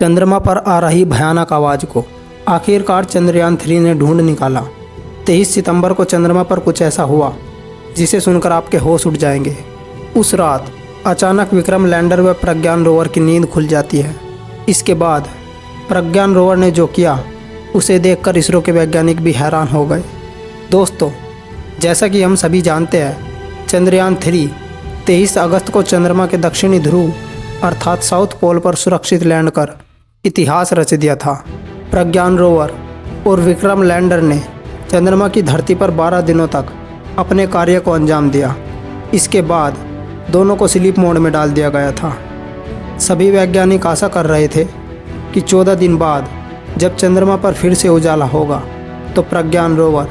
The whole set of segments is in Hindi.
चंद्रमा पर आ रही भयानक आवाज़ को आखिरकार चंद्रयान-3 ने ढूंढ निकाला। 23 सितंबर को चंद्रमा पर कुछ ऐसा हुआ जिसे सुनकर आपके होश उड़ जाएंगे। उस रात अचानक विक्रम लैंडर व प्रज्ञान रोवर की नींद खुल जाती है। इसके बाद प्रज्ञान रोवर ने जो किया उसे देखकर इसरो के वैज्ञानिक भी हैरान हो गए। दोस्तों, जैसा कि हम सभी जानते हैं, चंद्रयान-3 23 अगस्त को चंद्रमा के दक्षिणी ध्रुव अर्थात साउथ पोल पर सुरक्षित लैंड कर इतिहास रच दिया था। प्रज्ञान रोवर और विक्रम लैंडर ने चंद्रमा की धरती पर 12 दिनों तक अपने कार्य को अंजाम दिया। इसके बाद दोनों को स्लीप मोड में डाल दिया गया था। सभी वैज्ञानिक आशा कर रहे थे कि 14 दिन बाद जब चंद्रमा पर फिर से उजाला होगा तो प्रज्ञान रोवर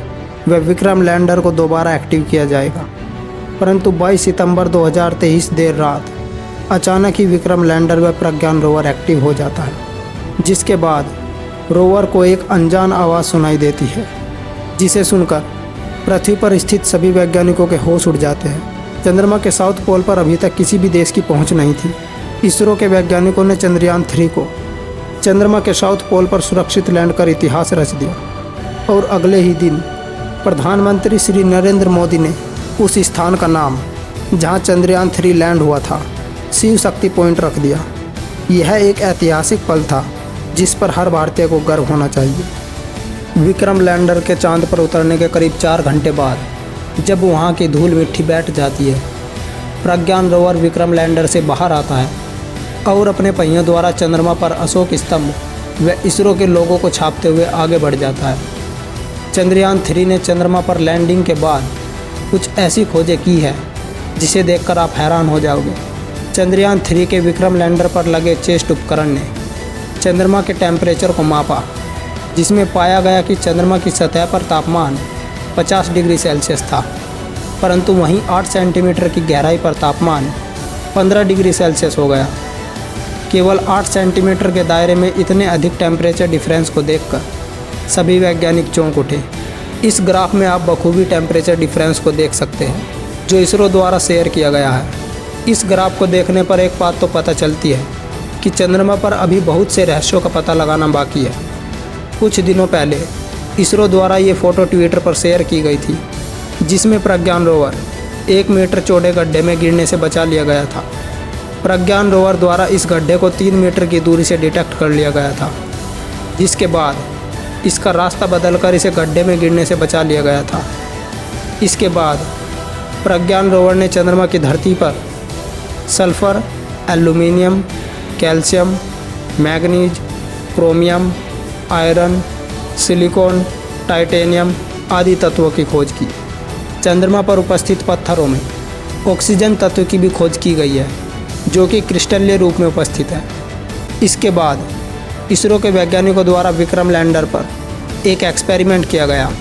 व विक्रम लैंडर को दोबारा एक्टिव किया जाएगा। परंतु 22 सितंबर 2023 देर रात अचानक ही विक्रम लैंडर व प्रज्ञान रोवर एक्टिव हो जाता है, जिसके बाद रोवर को एक अनजान आवाज़ सुनाई देती है, जिसे सुनकर पृथ्वी पर स्थित सभी वैज्ञानिकों के होश उड़ जाते हैं। चंद्रमा के साउथ पोल पर अभी तक किसी भी देश की पहुंच नहीं थी। इसरो के वैज्ञानिकों ने चंद्रयान-3 को चंद्रमा के साउथ पोल पर सुरक्षित लैंड कर इतिहास रच दिया और अगले ही दिन प्रधानमंत्री श्री नरेंद्र मोदी ने उस स्थान का नाम जहां चंद्रयान-3 लैंड हुआ था शिव शक्ति पॉइंट रख दिया। यह एक ऐतिहासिक पल था जिस पर हर भारतीय को गर्व होना चाहिए। विक्रम लैंडर के चांद पर उतरने के करीब 4 घंटे बाद जब वहां की धूल मिट्टी बैठ जाती है, प्रज्ञान रोवर विक्रम लैंडर से बाहर आता है और अपने पहियों द्वारा चंद्रमा पर अशोक स्तंभ व इसरो के लोगों को छापते हुए आगे बढ़ जाता है। चंद्रयान-3 ने चंद्रमा पर लैंडिंग के बाद कुछ ऐसी खोजें की है जिसे देखकर आप हैरान हो जाओगे। चंद्रयान-3 के विक्रम लैंडर पर लगे चेस्ट उपकरण ने चंद्रमा के टेम्परेचर को मापा, जिसमें पाया गया कि चंद्रमा की सतह पर तापमान 50 डिग्री सेल्सियस था, परंतु वहीं 8 सेंटीमीटर की गहराई पर तापमान 15 डिग्री सेल्सियस हो गया। केवल 8 सेंटीमीटर के दायरे में इतने अधिक टेम्परेचर डिफरेंस को देखकर सभी वैज्ञानिक चौंक उठे। इस ग्राफ में आप बखूबी टेम्परेचर डिफरेंस को देख सकते हैं जो इसरो द्वारा शेयर किया गया है। इस ग्राफ को देखने पर एक बात तो पता चलती है कि चंद्रमा पर अभी बहुत से रहस्यों का पता लगाना बाकी है। कुछ दिनों पहले इसरो द्वारा ये फ़ोटो ट्विटर पर शेयर की गई थी, जिसमें प्रज्ञान रोवर 1 मीटर चौड़े गड्ढे में गिरने से बचा लिया गया था। प्रज्ञान रोवर द्वारा इस गड्ढे को 3 मीटर की दूरी से डिटेक्ट कर लिया गया था, जिसके बाद इसका रास्ता बदलकर इसे गड्ढे में गिरने से बचा लिया गया था। इसके बाद प्रज्ञान रोवर ने चंद्रमा की धरती पर sulphur, aluminium, calcium, manganese, chromium, iron, silicon, titanium आदि तत्वों की खोज की। चंद्रमा पर उपस्थित पत्थरों में ऑक्सीजन तत्व की भी खोज की गई है, जो कि क्रिस्टलीय रूप में उपस्थित है। इसके बाद इसरो के वैज्ञानिकों द्वारा विक्रम लैंडर पर एक एक्सपेरिमेंट किया गया,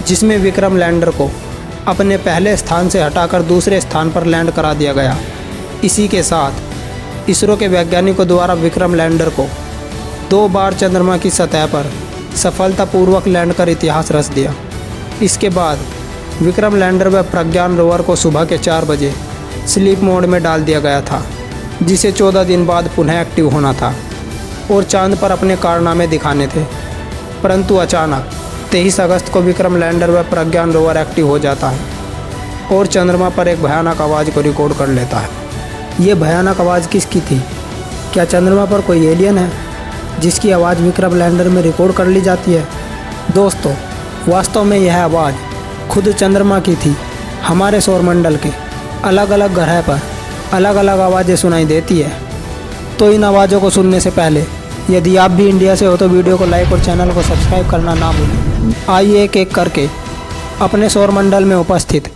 जिसमें विक्रम लैंडर को अपने पहले स्थान से हटाकर दूसरे स्थान पर लैंड करा दिया गया। इसी के साथ इसरो के वैज्ञानिकों द्वारा विक्रम लैंडर को 2 बार चंद्रमा की सतह पर सफलतापूर्वक लैंड कर इतिहास रच दिया। इसके बाद विक्रम लैंडर व प्रज्ञान रोवर को सुबह के 4 बजे स्लीप मोड में डाल दिया गया था, जिसे 14 दिन बाद पुनः एक्टिव होना था और चांद पर अपने कारनामे दिखाने थे। परंतु अचानक 23 अगस्त को विक्रम लैंडर व प्रज्ञान रोवर एक्टिव हो जाता है और चंद्रमा पर एक भयानक आवाज़ को रिकॉर्ड कर लेता है। ये भयानक आवाज़ किसकी थी? क्या चंद्रमा पर कोई एलियन है जिसकी आवाज़ विक्रम लैंडर में रिकॉर्ड कर ली जाती है? दोस्तों, वास्तव में यह आवाज़ खुद चंद्रमा की थी। हमारे सौरमंडल के अलग अलग ग्रह पर अलग अलग आवाज़ें सुनाई देती है। तो इन आवाज़ों को सुनने से पहले यदि आप भी इंडिया से हो तो वीडियो को लाइक और चैनल को सब्सक्राइब करना ना भूलें। आइए एक एक करके अपने सौरमंडल में उपस्थित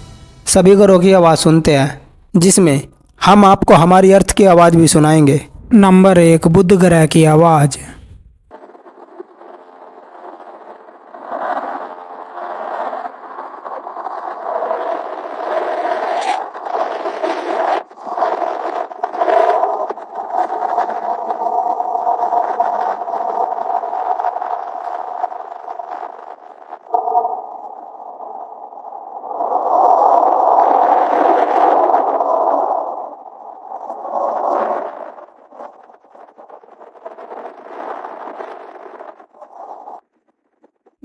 सभी ग्रहों की आवाज़ सुनते हैं, जिसमें हम आपको हमारी अर्थ की आवाज़ भी सुनाएंगे। नंबर 1, बुध ग्रह की आवाज़।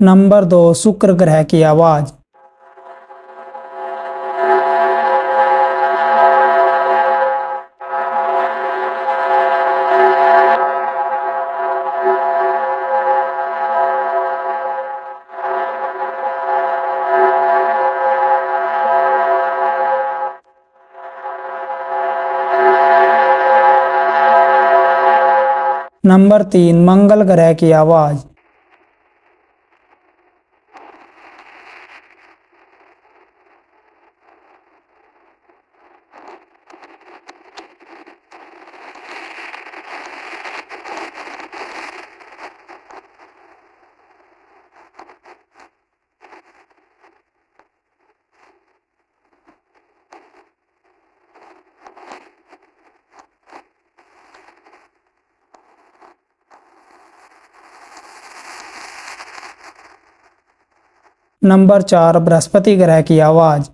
नंबर 2, शुक्र ग्रह की आवाज। नंबर 3, मंगल ग्रह की आवाज। नंबर 4, बृहस्पति ग्रह की आवाज।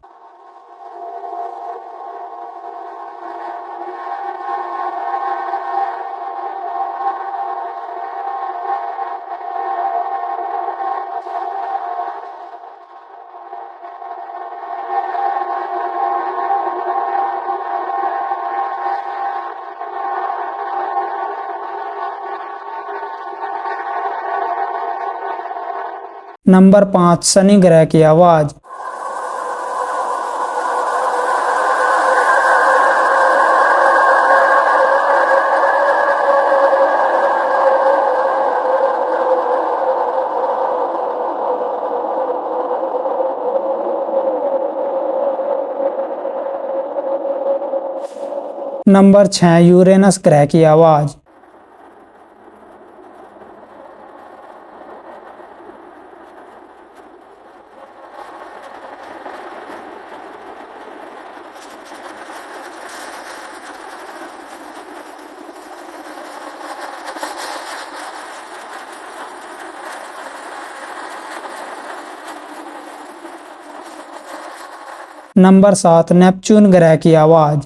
नंबर 5, शनि ग्रह की आवाज। नंबर 6, यूरेनस ग्रह की आवाज। नंबर 7, नेपच्यून ग्रह की आवाज।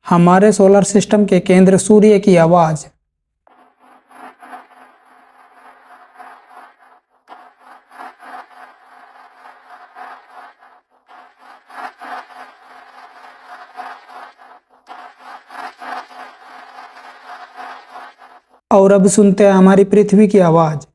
हमारे सोलर सिस्टम के केंद्र सूर्य की आवाज। और अब सुनते हैं हमारी पृथ्वी की आवाज।